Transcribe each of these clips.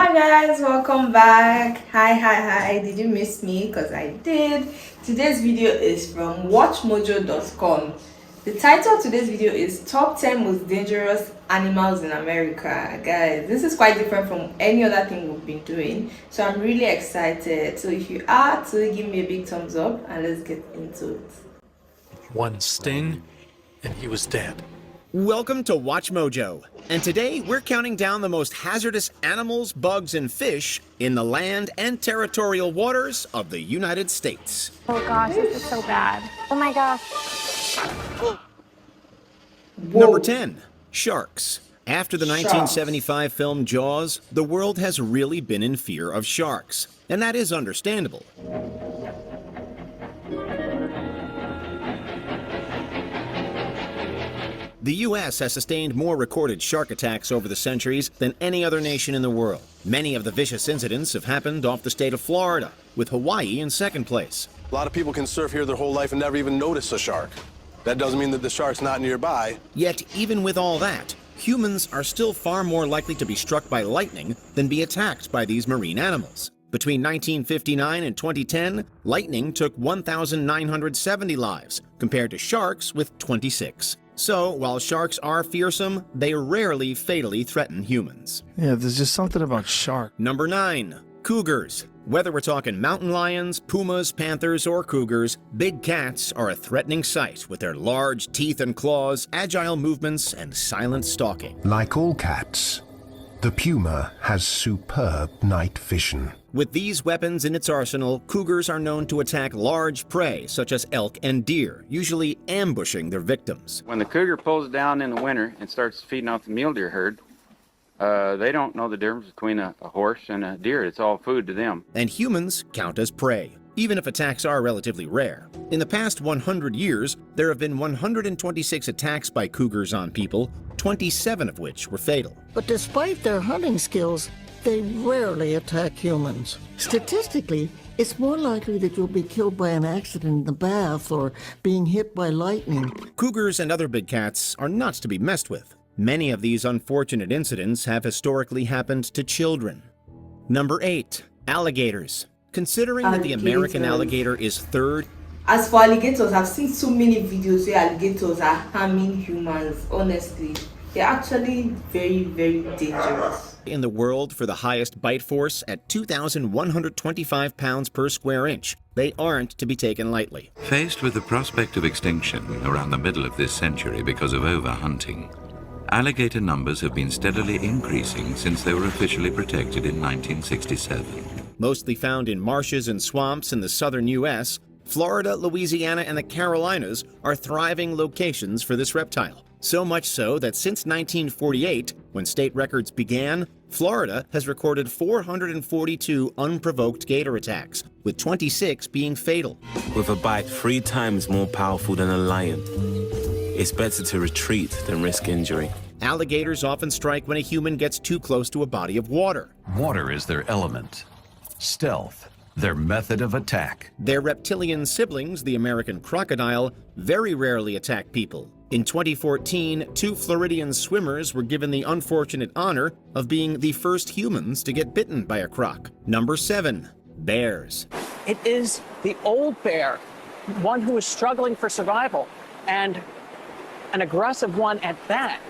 Hi guys, welcome back. Hi. Did you miss me? Because I did. Today's video is from watchmojo.com. The title of today's video is Top 10 Most Dangerous Animals in America. Guys, this is quite different from any other thing we've been doing. So I'm really excited. So if you are, so give me a big thumbs up and let's get into it. One sting, and he was dead. Welcome to Watch Mojo, and today we're counting down the most hazardous animals, bugs, and fish in the land and territorial waters of the United States. Oh gosh, this is so bad. Oh my gosh. Number 10, sharks. After the Sharks. 1975 film Jaws, the world has really been in fear of sharks, and that is understandable. The U.S. has sustained more recorded shark attacks over the centuries than any other nation in the world. Many of the vicious incidents have happened off the state of Florida, with Hawaii in second place. A lot of people can surf here their whole life and never even notice a shark. That doesn't mean that the shark's not nearby. Yet, even with all that, humans are still far more likely to be struck by lightning than be attacked by these marine animals. Between 1959 and 2010, lightning took 1,970 lives, compared to sharks with 26. So, while sharks are fearsome, they rarely fatally threaten humans. Yeah, there's just something about shark. Number 9, cougars. Whether we're talking mountain lions, pumas, panthers, or cougars, big cats are a threatening sight with their large teeth and claws, agile movements, and silent stalking. Like all cats, the puma has superb night vision. With these weapons in its arsenal, cougars are known to attack large prey such as elk and deer, usually ambushing their victims. When the cougar pulls down in the winter and starts feeding off the mule deer herd, they don't know the difference between a horse and a deer. It's all food to them. And humans count as prey, even if attacks are relatively rare. In the past 100 years, there have been 126 attacks by cougars on people, 27 of which were fatal. But despite their hunting skills, they rarely attack humans. Statistically, it's more likely that you'll be killed by an accident in the bath or being hit by lightning. Cougars and other big cats are not to be messed with. Many of these unfortunate incidents have historically happened to children. Number 8, alligators. Considering that the American alligator is third. As for alligators, I've seen so many videos where alligators are harming humans. Honestly, they're actually very, very dangerous. In the world for the highest bite force at 2,125 pounds per square inch, they aren't to be taken lightly. Faced with the prospect of extinction around the middle of this century because of overhunting, alligator numbers have been steadily increasing since they were officially protected in 1967. Mostly found in marshes and swamps in the southern U.S., Florida, Louisiana, and the Carolinas are thriving locations for this reptile. So much so that since 1948, when state records began, Florida has recorded 442 unprovoked gator attacks, with 26 being fatal. With a bite 3 times more powerful than a lion, it's better to retreat than risk injury. Alligators often strike when a human gets too close to a body of water. Water is their element. Stealth, their method of attack. Their reptilian siblings, the American crocodile, very rarely attack people. In 2014, 2 Floridian swimmers were given the unfortunate honor of being the first humans to get bitten by a croc. Number 7, bears. It is the old bear, one who is struggling for survival, and an aggressive one at that,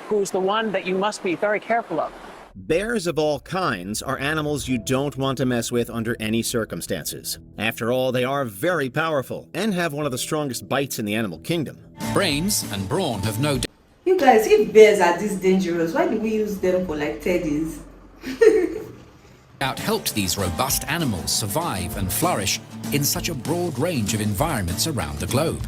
who's the one that you must be very careful of. Bears of all kinds are animals you don't want to mess with under any circumstances. After all, they are very powerful and have one of the strongest bites in the animal kingdom. Brains and brawn have no doubt. You guys, if bears are this dangerous, why do we use them for like teddies? Helped these robust animals survive and flourish in such a broad range of environments around the globe.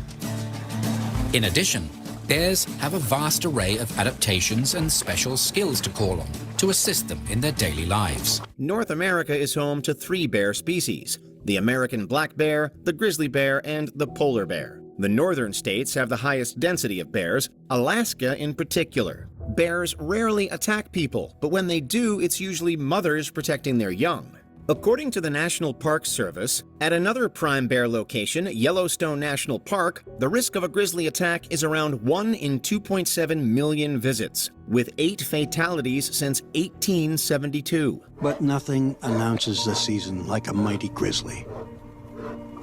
In addition, bears have a vast array of adaptations and special skills to call on to assist them in their daily lives. North America is home to 3 bear species: the American black bear, the grizzly bear, and the polar bear. The northern states have the highest density of bears, Alaska in particular. Bears rarely attack people, but when they do, it's usually mothers protecting their young. According to the National Park Service, at another prime bear location, Yellowstone National Park, the risk of a grizzly attack is around 1 in 2.7 million visits, with 8 fatalities since 1872. But nothing announces the season like a mighty grizzly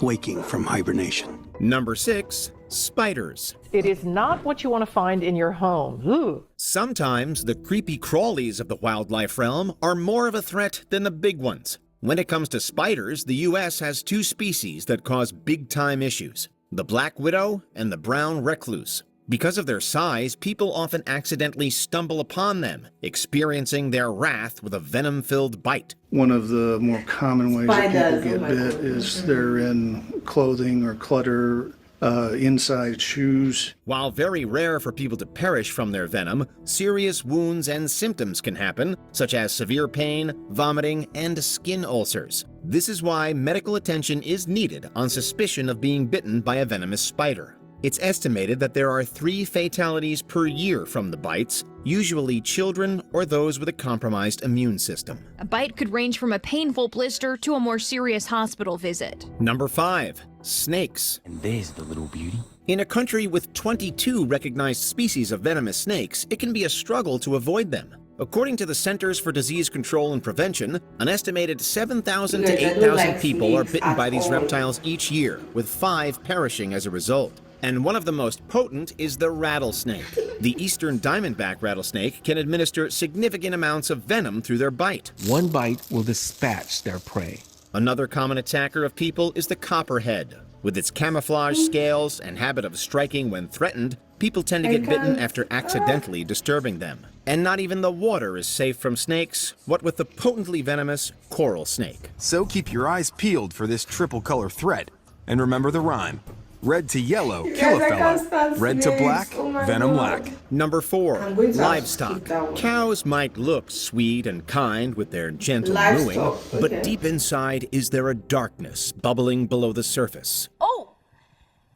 waking from hibernation. Number 6, spiders. It is not what you want to find in your home. Ooh. Sometimes the creepy crawlies of the wildlife realm are more of a threat than the big ones. When it comes to spiders, the U.S. has 2 species that cause big-time issues: the black widow and the brown recluse. Because of their size, people often accidentally stumble upon them, experiencing their wrath with a venom-filled bite. One of the more common ways that Spiders, people oh get my bit God. is they're in clothing or clutter, inside shoes. While very rare for people to perish from their venom, serious wounds and symptoms can happen, such as severe pain, vomiting, and skin ulcers. This is why medical attention is needed on suspicion of being bitten by a venomous spider. It's estimated that there are 3 fatalities per year from the bites, usually children or those with a compromised immune system. A bite could range from a painful blister to a more serious hospital visit. Number 5, snakes. And there's the little beauty. In a country with 22 recognized species of venomous snakes, it can be a struggle to avoid them. According to the Centers for Disease Control and Prevention, an estimated 7,000 to 8,000 people are bitten by these reptiles each year, with 5 perishing as a result. And one of the most potent is the rattlesnake. The eastern diamondback rattlesnake can administer significant amounts of venom through their bite. One bite will dispatch their prey. Another common attacker of people is the copperhead. With its camouflage scales and habit of striking when threatened, people tend to get bitten after accidentally disturbing them. And not even the water is safe from snakes, what with the potently venomous coral snake. So keep your eyes peeled for this triple color threat. And remember the rhyme. Red to yellow, kill a fella. Red to black, venom lack. Number 4, I'm going to livestock. skip that one. Cows might look sweet and kind with their gentle Livestock, mooing, okay. but deep inside is there a darkness bubbling below the surface. Oh!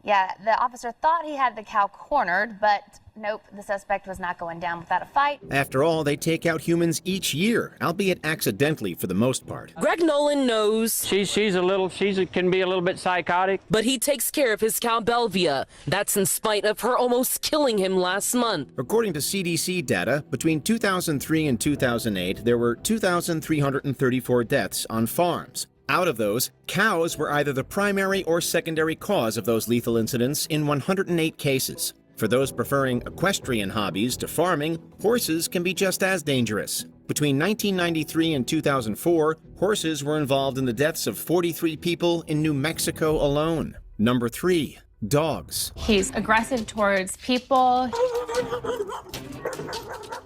Yeah, the officer thought he had the cow cornered, but nope, the suspect was not going down without a fight. After all, they take out humans each year, albeit accidentally for the most part. Greg Nolan knows. She can be a little bit psychotic. But he takes care of his cow Belvia. That's in spite of her almost killing him last month. According to CDC data, between 2003 and 2008, there were 2,334 deaths on farms. Out of those, cows were either the primary or secondary cause of those lethal incidents in 108 cases. For those preferring equestrian hobbies to farming, horses can be just as dangerous. Between 1993 and 2004, horses were involved in the deaths of 43 people in New Mexico alone. Number 3, dogs. He's aggressive towards people.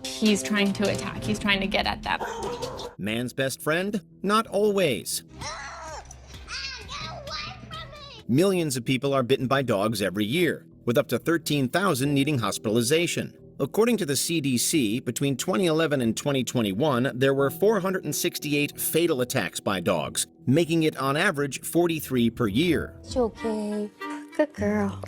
He's trying to attack. He's trying to get at them. Man's best friend? Not always. Millions of people are bitten by dogs every year, with up to 13,000 needing hospitalization. According to the CDC, between 2011 and 2021, there were 468 fatal attacks by dogs, making it on average 43 per year. It's okay. Good girl.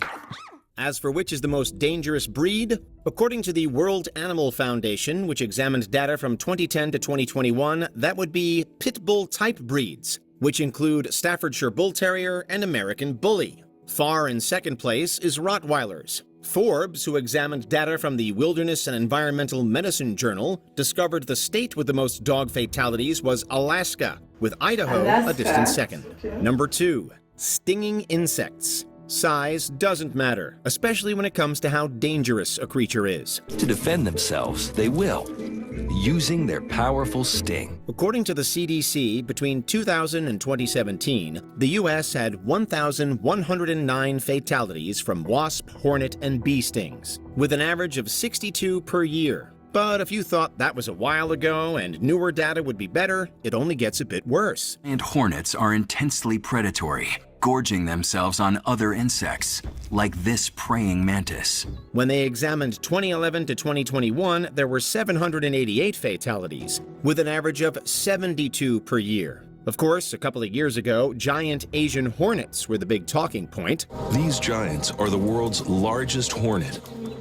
As for which is the most dangerous breed, according to the World Animal Foundation, which examined data from 2010 to 2021, that would be pit bull type breeds, which include Staffordshire Bull Terrier and American Bully. Far in second place is Rottweilers. Forbes, who examined data from the Wilderness and Environmental Medicine Journal, discovered the state with the most dog fatalities was Alaska, with Idaho a distant second. Okay. Number 2, stinging insects. Size doesn't matter, especially when it comes to how dangerous a creature is. To defend themselves, they will, using their powerful sting. According to the CDC, between 2000 and 2017, the U.S. had 1,109 fatalities from wasp, hornet, and bee stings, with an average of 62 per year. But if you thought that was a while ago and newer data would be better, it only gets a bit worse. And hornets are intensely predatory, gorging themselves on other insects, like this praying mantis. When they examined 2011 to 2021, there were 788 fatalities, with an average of 72 per year. Of course, a couple of years ago, giant Asian hornets were the big talking point. These giants are the world's largest hornet,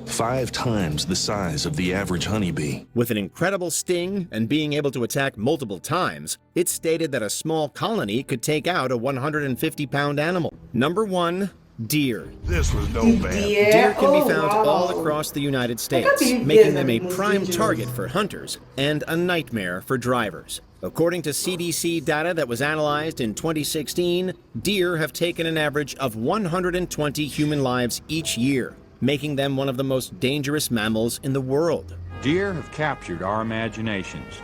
5 times the size of the average honeybee. With an incredible sting and being able to attack multiple times, it's stated that a small colony could take out a 150-pound animal. Number 1. Deer. This was no bad. Deer can be found all across the United States, making them a prime target for hunters and a nightmare for drivers. According to CDC data that was analyzed in 2016, deer have taken an average of 120 human lives each year, making them one of the most dangerous mammals in the world. Deer have captured our imaginations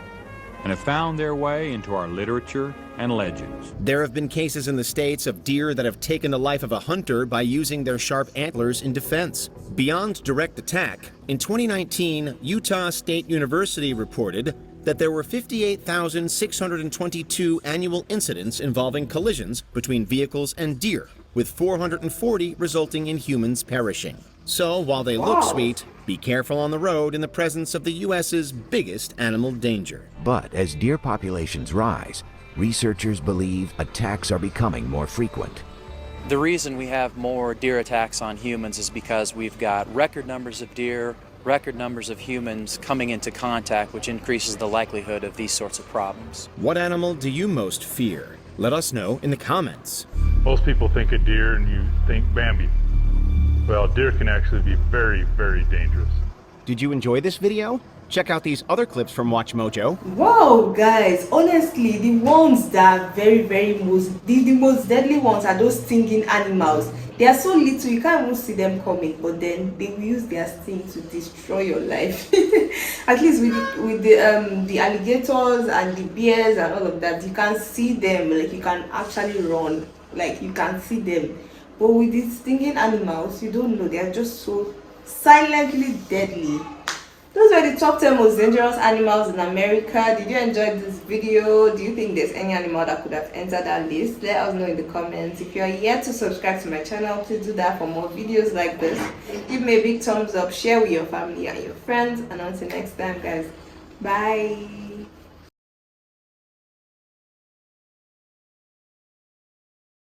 and have found their way into our literature and legends. There have been cases in the States of deer that have taken the life of a hunter by using their sharp antlers in defense. Beyond direct attack, in 2019, Utah State University reported that there were 58,622 annual incidents involving collisions between vehicles and deer, with 440 resulting in humans perishing. So, while they look sweet, be careful on the road in the presence of the U.S.'s biggest animal danger. But as deer populations rise, researchers believe attacks are becoming more frequent. The reason we have more deer attacks on humans is because we've got record numbers of deer, record numbers of humans coming into contact, which increases the likelihood of these sorts of problems. What animal do you most fear? Let us know in the comments. Most people think of deer and you think Bambi. Well, deer can actually be very, very dangerous. Did you enjoy this video? Check out these other clips from WatchMojo. Wow, guys, honestly, the ones that are the most deadly ones are those stinging animals. They are so little, you can't even see them coming, but then they will use their sting to destroy your life. At least with the alligators and the bears and all of that, you can see them, like you can actually run, like you can see them. But with these stinging animals, you don't know, they are just so silently deadly. Those were the top 10 most dangerous animals in America. Did you enjoy this video? Do you think there's any animal that could have entered that list? Let us know in the comments. If you are yet to subscribe to my channel, please do that for more videos like this. Give me a big thumbs up, share with your family and your friends, and until next time, guys, bye.